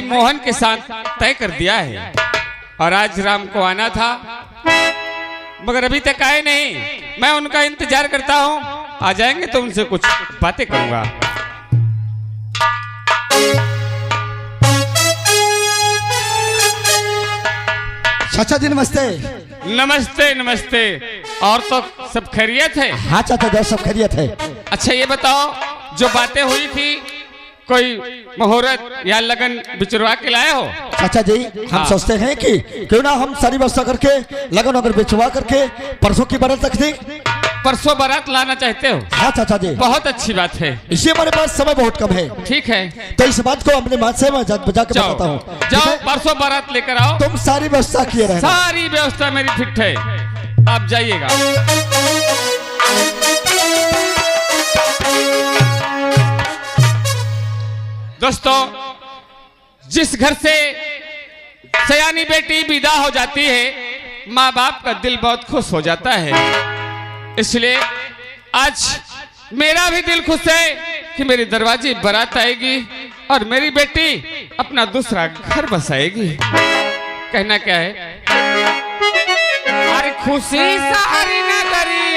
मोहन के साथ तय कर दिया है और आज राम को आना था मगर अभी तक आए नहीं। मैं उनका इंतजार करता हूँ, आ जाएंगे तो उनसे कुछ बातें करूंगा। चाचा जी नमस्ते। नमस्ते नमस्ते। और तो सब खैरियत है? हाँ चाचा जी सब खैरियत है। अच्छा ये बताओ, जो बातें हुई थी कोई मुहूर्त या लगन बिचरवा के लाए हो? चाचा जी हम सोचते हैं कि क्यों ना हम सारी व्यवस्था करके लगन अगर बिचवा करके परसों की बारात रख दें। परसों बारात लाना चाहते हो? हाँ चाचा जी। बहुत अच्छी बात है। इसी हमारे पास समय बहुत कम है। ठीक है तो इस बात को अपने माँ से बजा के बताता हूँ। जाओ परसों बारात लेकर आओ। तुम सारी व्यवस्था किए रहना। सारी व्यवस्था मेरी फिट है, आप जाइएगा। दोस्तों, जिस घर से सयानी बेटी विदा हो जाती है माँ बाप का दिल बहुत खुश हो जाता है। इसलिए आज मेरा भी दिल खुश है कि मेरे दरवाजे बारात आएगी और मेरी बेटी अपना दूसरा घर बसाएगी। कहना क्या है? अरे खुशी सारी नगरी,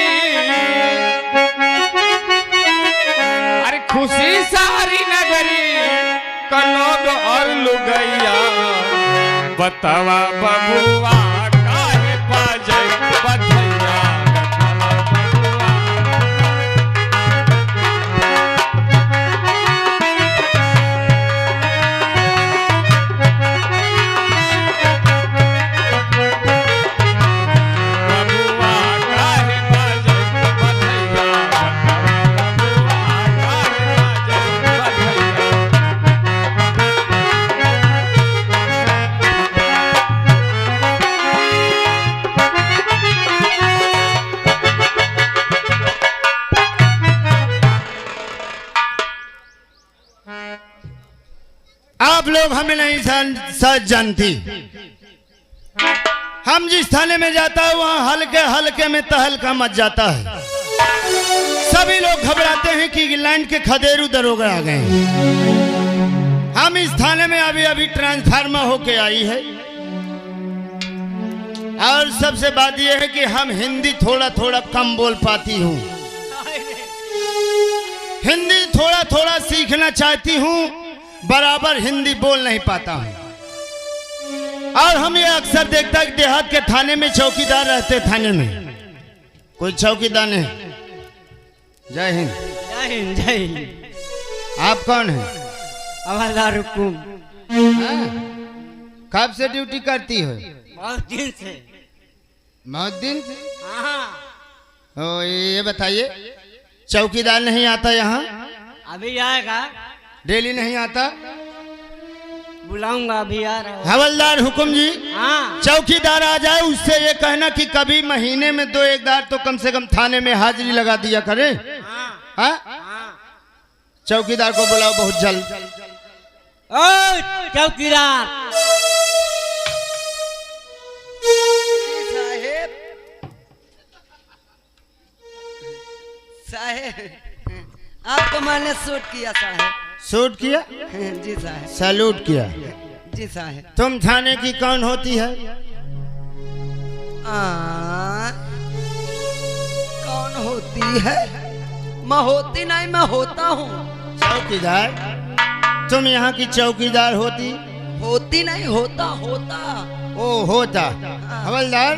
अरे खुशी सारी नगरी कनोद और लुगैया, बतावा बबुआ काहे बाजे बधैया, आप लोग हमें नहीं सच जानती। हम जिस थाने में जाता है वहाँ हल्के हल्के में तहलका मच जाता है। सभी लोग घबराते हैं कि लैंड के खदेरू दरोगा आ गए। हम इस थाने में अभी अभी ट्रांसफार्मर होके आई है और सबसे बात यह है कि हम हिंदी थोड़ा थोड़ा कम बोल पाती हूँ। हिंदी थोड़ा थोड़ा सीखना चाहती हूँ, बराबर हिंदी बोल नहीं पाता हूं। और हम ये अक्सर देखता है कि देहात के थाने में चौकीदार रहते। थाने में कोई चौकीदार नहीं। जय हिंद। जय हिंद जय हिंद। आप कौन हैं? हवलदार हुकुम। कब से ड्यूटी करती हो? बहुत दिन से। बहुत दिन से? हाँ। ओ ये बताइए, चौकीदार नहीं आता यहाँ? अभी आएगा। डेली नहीं आता? बुलाऊंगा, अभी आ रहा हूँ। हवलदार हुकुम जी। हाँ। चौकीदार आ जाए उससे ये कहना कि कभी महीने में 2-1 बार तो कम से कम थाने में हाजिरी लगा दिया करे। हाँ? चौकीदार को बुलाओ बहुत जल्द। ओ चौकीदार साहेब, आपको मैंने शूट किया साहेब। शूट किया? जी साहब। सैल्यूट किया? जी साहब। तुम थाने की कौन होती है? कौन होती है? मैं होती नहीं, मैं होता हूँ। चौकीदार? तुम यहाँ की चौकीदार होती? होती नहीं, होता होता। ओ होता। हवलदार,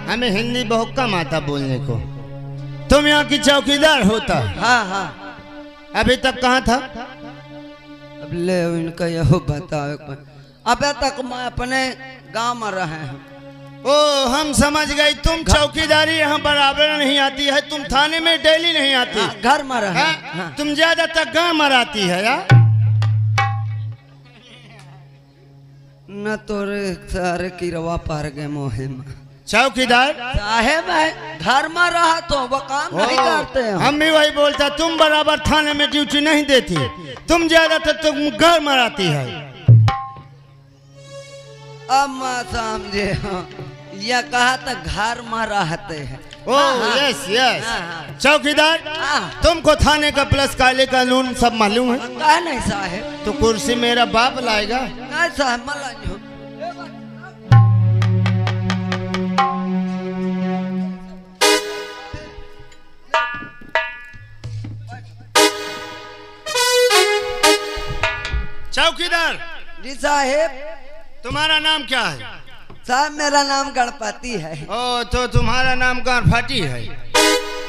हमें हिंदी बहुत कम आता बोलने को। तुम यहाँ की चौकीदार होता? हाँ हाँ। अभी तक कहाँ था? अब ले इनका यह बताओ। अबे तक मैं अपने गांव में रहे हैं। ओ हम समझ गए, तुम चौकीदारी यहाँ बराबर नहीं आती है, तुम थाने में डेली नहीं आती। हाँ, घर में रहे। हाँ? तुम ज्यादातर गाँव में आती है यार। न तोरे सारे की रवा पार गए मोहे में। चौकीदार साहेब है, घर में रहा तो वो काम नहीं करते हैं। हम भी वही बोलता, तुम बराबर थाने में ड्यूटी नहीं देती, तुम ज्यादातर तुम घर मराती है। अब मैं समझे। यह कहा था घर में रहते हैं। ओ यस यस हाँ। चौकीदार, हाँ। तुमको थाने का प्लस काले कानून सब मालूम है? कहा नहीं साहेब, तो कुर्सी मेरा बाप लाएगा। नहीं साहेब मला नहीं हो। चौकीदार, जी साहेब। तुम्हारा नाम क्या है? साहब मेरा नाम गणपति है। ओ तो तुम्हारा नाम गणपति है?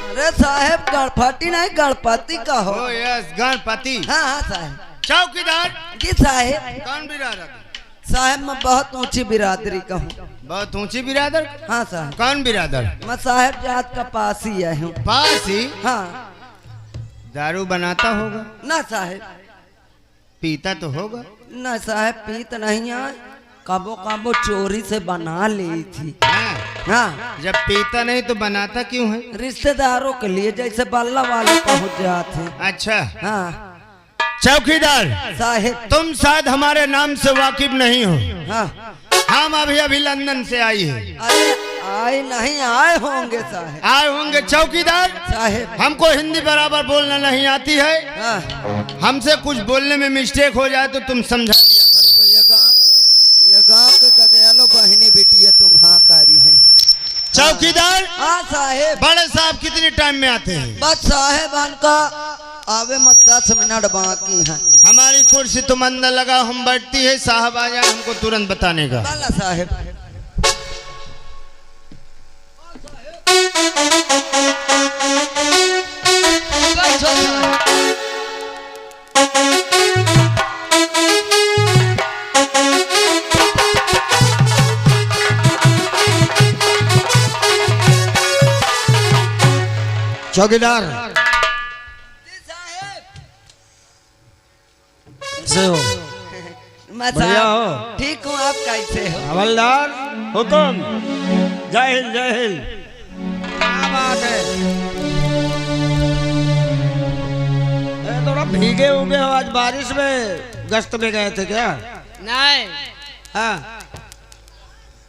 अरे साहेब गणपति नहीं गणपति का हो। ओ यस गणपति। हाँ हाँ साहेब। चौकीदार, जी साहेब। कौन बिरादर? साहेब मैं बहुत ऊंची बिरादरी का हूँ। बहुत ऊंची बिरादर? हाँ साहब। कौन बिरादर? मैं साहेब जात का पास ही आया हूँ। पास ही? हाँ। दारू बनाता होगा? ना साहेब। पीता तो होगा? ना साहेब पीत नहीं आए, काबो काबो चोरी से बना ली थी। हाँ। हाँ। जब पीता नहीं तो बनाता क्यों है? रिश्तेदारों के लिए जैसे बल्ला वाले पहुँच जाते। अच्छा। हाँ चौकीदार साहेब। तुम शायद हमारे नाम से वाकिफ नहीं हो। हाँ। हम अभी अभी लंदन से आई है। अरे आए नहीं आए होंगे साहेब। आए होंगे चौकीदार। साहेब हमको हिंदी बराबर बोलना नहीं आती है। हाँ। हमसे कुछ बोलने में मिस्टेक हो जाए तो तुम समझा दिया करो। तो ये गाँव के गदयालो बहनी बिटिया तुम्हारा कारी है। चौकीदार। हाँ साहेब। बड़े साहब कितने टाइम में आते हैं? बस साहेब का आवे मत 10 मिनट बाकी है। हमारी कुर्सी तुम अंदर लगा, हम बैठती है, साहब आ जाए हमको तुरंत बताने का। बाला साहेब। चौकीदार से हो? मैं बढ़िया साहब हो? ठीक हूँ, आप कैसे हो? हवलदार हुक्म। जय हिंद जय हिंद। क्या बात है? थोड़ा भीगे उगे हो, आज बारिश में गश्त में गए थे क्या? नहीं। हाँ।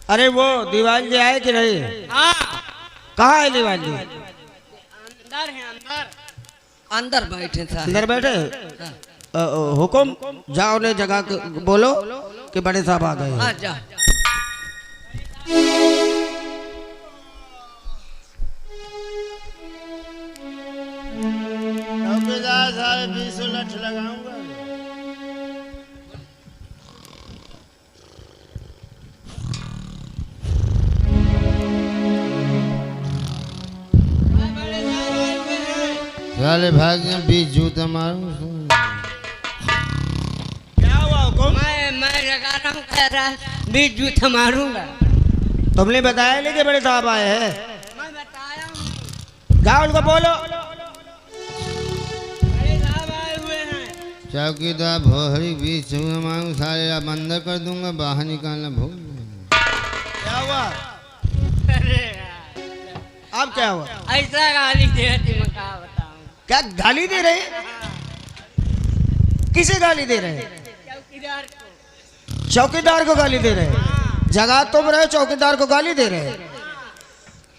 अरे वो दीवान जी आए कि नहीं? हाँ कहाँ है दीवान जी? अंदर है अंदर। अंदर बैठे साहब। अंदर बैठे? हुक्म जाओ ने जगह बोलो कि बड़े साहब आ गए। हाँ जा। चौकीदार साहब 20 लठ लगाऊंगा। साले भाग गए, 20 जूता मारूं। क्या हुआ हुक्म? मैं लगा रहा हूँ, कह रहा है 20 जूता मारूंगा। तुमने बताया नहीं कि बड़े साहब आए हैं? मैं बताया हूँ, जाओ उनको बोलो। बड़े साहब आए हुए हैं। चौकीदार भोहरी 20 जूता मारूं, साले अब अंदर कर दूंगा, बाहर निकालना भूल। क्या हुआ? अरे यार, अब क्या हुआ? ऐसा गाली दे रही, मैं क्या बताऊँ। क्या गाली दे रहे? किसे गाली दे रहे? चौकीदार को। चौकीदार को गाली दे रहे? जगह तुम रहे, चौकीदार को गाली दे रहे?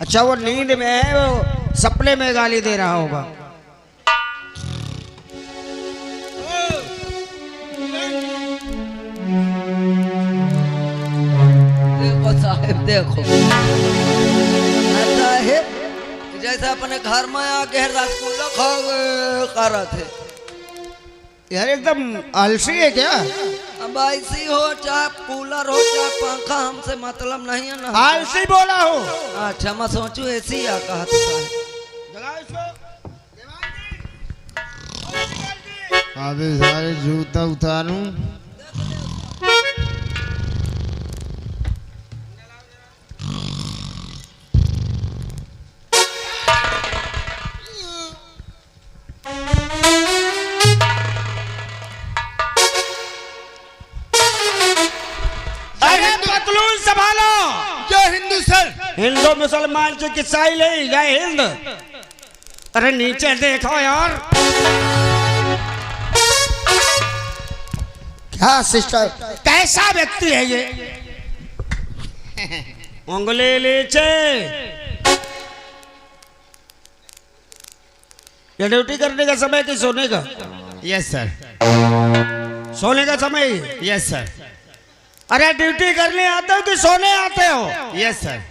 अच्छा वो नींद में है, वो सपने में गाली दे रहा होगा। देखो साहेब देखो। साहेब जैसे अपने घर में आके रसगुल्ला खा कर थे। यार एकदम आलसी है क्या? अब ऐसी हो चाहे कूलर हो चाहे पंखा, हमसे मतलब नहीं है ना। आलसी बोला हो? अच्छा मैं सोचू ऐसी या कहा तो साहब। अबे सारे जूता उतारूं। पतलून संभालो। जय हिंदू सर। हिंदू मुसलमान की किस्साई नहीं, जय हिंद। अरे नीचे देखो यार। क्या सिस्टर, कैसा व्यक्ति है ये? उंगली नीचे। ये ड्यूटी करने का समय कि सोने का? यस सर, सोने का समय? यस सर, अरे ड्यूटी करने आते हो कि सोने आते हो? यस सर,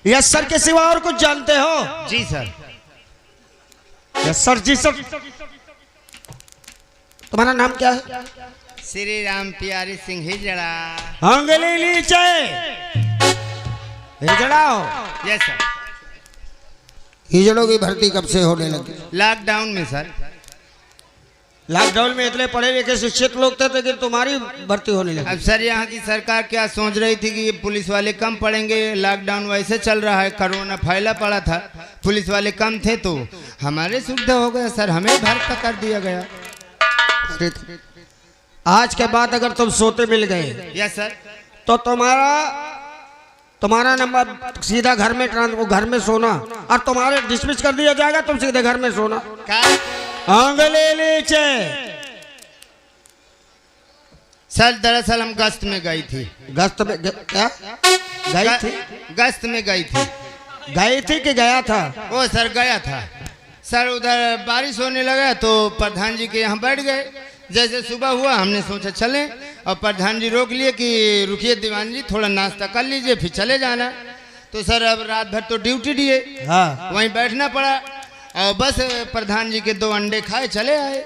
यस सर के सिवा और कुछ जानते हो? जी सर। यस सर जी सर। तुम्हारा नाम क्या है? श्री राम प्यारी सिंह हिजड़ा। उंगली नीचे। हिजड़ाओ। Yes sir. हिजड़ों की भर्ती कब से होने लगी? लॉकडाउन में सर। लॉकडाउन में इतने पढ़े लिखे शिक्षित लोग थे कि तुम्हारी भर्ती होने लगी। अब सर यहाँ की सरकार क्या सोच रही थी कि पुलिस वाले कम पड़ेंगे, लॉकडाउन वैसे चल रहा है, कोरोना फैला पड़ा था, पुलिस वाले कम थे तो हमारे सुविधा हो गया सर, हमें भर्ती कर दिया गया। आज के बाद अगर तुम सोते मिल गए यस सर, तो तुम्हारा नंबर सीधा घर में सोना, और तुम्हारे डिसमिस कर दिया जाएगा, तुम सीधे घर में सोना। उंगली नीचे। सर दरअसल हम गश्त में गई थी। गश्त में क्या गई थी? गश्त में गई थी। गई थी कि गया था? ओ सर गया था सर, उधर बारिश होने लगा तो प्रधान जी के यहाँ बैठ गए। जैसे सुबह हुआ हमने सोचा चलें, और प्रधान जी रोक लिए कि रुकिए दीवान जी थोड़ा नाश्ता कर लीजिए फिर चले जाना। तो सर अब रात भर तो ड्यूटी दिए, हाँ। वहीं बैठना पड़ा, और बस प्रधान जी के 2 अंडे खाए चले आए।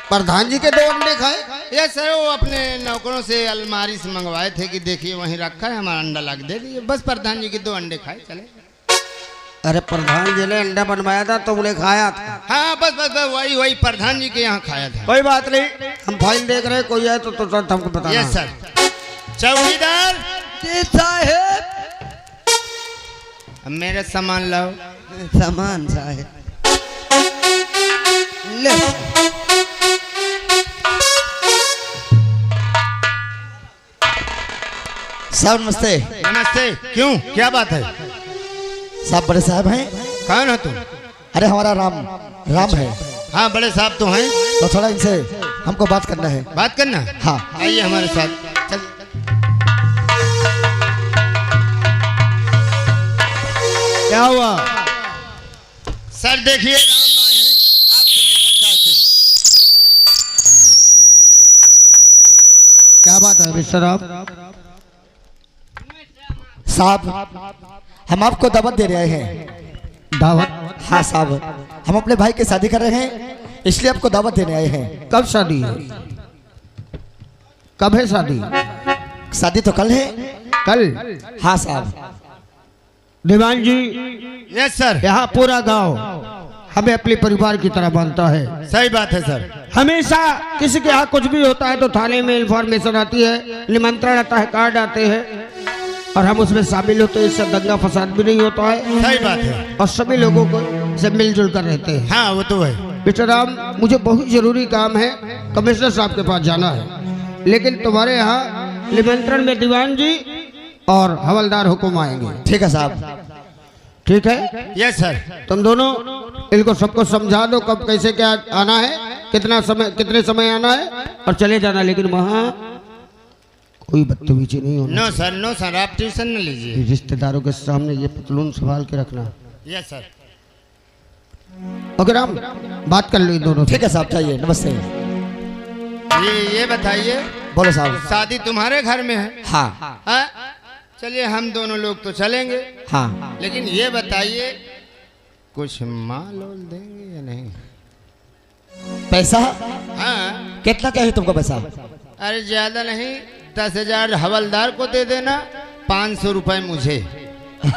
प्रधान जी के 2 अंडे खाए? ये सर वो अपने नौकरों से अलमारी से मंगवाए थे कि देखिए वहीं रखा है, हमारा अंडा ला के दे दिए, बस प्रधान जी के 2 अंडे खाए चले। अरे प्रधान जी ने अंडा बनवाया था, तुमने खाया था? हाँ बस बस बस वही प्रधान जी के यहाँ खाया था। कोई बात नहीं, हम फाइल देख रहे हैं, कोई आए तो तुरंत हमको बताना। Yes sir. चौकीदार जी साहेब। अब मेरा सामान लाओ। सामान साहेब ले। साहब नमस्ते। नमस्ते। क्यों, क्या बात है? साहब बड़े साहब हैं? कौन हो तुम? अरे हमारा राम है। हाँ बड़े साहब तो हैं। तो थोड़ा इनसे हमको बात करना है। बात करना? हाँ आइए हमारे साथ। चल। क्या हुआ? सर देखिए राम आए हैं, आपसे मिलना चाहते हैं। क्या बात है मिस्टर साहब, हम आपको दावत दे रहे हैं। दावत? हाँ साहब, हम अपने भाई की शादी कर रहे हैं, इसलिए आपको दावत देने आए हैं। कब शादी है? कब है शादी? शादी तो कल है। कल? हाँ साहब। दीवान जी, यस सर। यहाँ पूरा गांव हमें अपने परिवार की तरह मानता है। सही बात है सर। हमेशा किसी के यहाँ कुछ भी होता है तो थाने में इंफॉर्मेशन आती है, निमंत्रण आता है, कार्ड आते हैं, और हम उसमें शामिल होते हैं। इससे दंगा फसाद भी नहीं होता है। सही बात है। और सभी लोगों को से मिलजुल कर रहते हैं। हाँ वो तो है। मिस्टर राम, मुझे बहुत जरूरी काम है, कमिश्नर साहब के पास जाना है, लेकिन तुम्हारे यहाँ निमंत्रण में दीवान जी और हवलदार हुकुम आएंगे। ठीक है साहब। ठीक है? Yes sir. तुम दोनों इनको सबको समझा दो कब कैसे क्या आना है, कितने समय आना है, और चले जाना, लेकिन वहाँ कोई बदतमीजी नहीं होना। नो सर, नो सर, आप ट्यूशन न लीजिए। रिश्तेदारों के सामने ये पतलून संभाल के रखना। Yes sir. ओके राम, बात कर लो इन दोनों से। ठीक है साहब, चाहिए। नमस्ते। ये बताइए, बोलो साहब। शादी तुम्हारे घर में है? हाँ हाँ? चलिए हम दोनों लोग तो चलेंगे, हाँ। लेकिन ये बताइए कुछ माल वाल देंगे या नहीं? पैसा? हाँ। कितना चाहिए तुमको पैसा? अरे ज्यादा नहीं, 10,000 हवलदार को दे देना, 500 रुपए मुझे।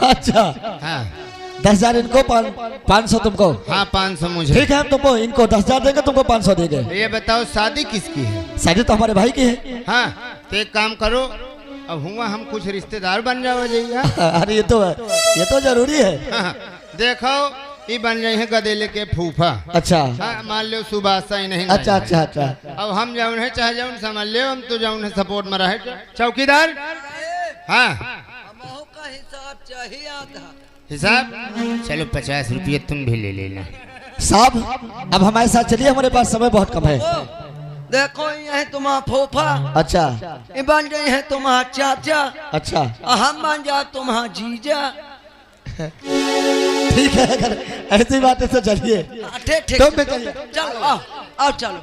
अच्छा, हाँ 10,000 इनको, 500 तुमको। हाँ 500 मुझे। ठीक है, हम तुमको इनको 10,000 देंगे, तुमको 500 देंगे। ये बताओ शादी किसकी है? शादी तो हमारे भाई की है। हाँ तो एक काम करो, अब हुआ हम कुछ रिश्तेदार बन जाओ जाइए। अरे ये तो जरूरी है। हाँ, देखो ये बन रहे हैं गदेले के फूफा। अच्छा हाँ, मान लो सुबासा ही नहीं। अच्छा अच्छा अच्छा। अब हम जाऊन है चाहे जाऊन समझ ले, हम तो जाऊन है सपोर्ट में रहे। चौकीदार। हाँ हमहू का हिसाब चाहिए आधा। हिसाब चलो 50 रुपये तुम भी ले लेना। साहब अब हमारे साथ चलिए, हमारे पास समय बहुत कम है। देखो ये है तुम्हारा फूफा, अच्छा ये बन गई है तुम्हारा चाचा, अच्छा और हम बन जा तुम्हारा जीजा। ठीक है, अगर ऐसी बात है तो चलिए। ठीक ठीक, तो मैं चलिए। चलो आओ आओ चलो।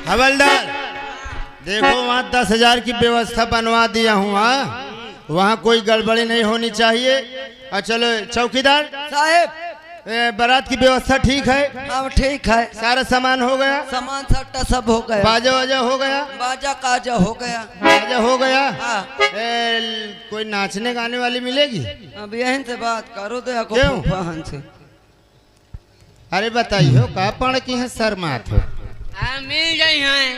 हवलदार, देखो वहाँ 10,000 की व्यवस्था बनवा दिया हूँ। वहाँ कोई गड़बड़ी नहीं होनी चाहिए। और चलो चौकीदार साहेब, बारात की व्यवस्था ठीक है? अब ठीक है, सारा सामान हो गया? सामान सट्टा सब हो गया, बाजा वाजा हो गया? बाजा काजा हो गया। बाजा हो गया? हाँ। कोई नाचने गाने वाली मिलेगी? अब यहीं से बात करो तो क्यों? फूफा से। अरे बताइए का पण की है शर्मात हो? मिल गई हैं।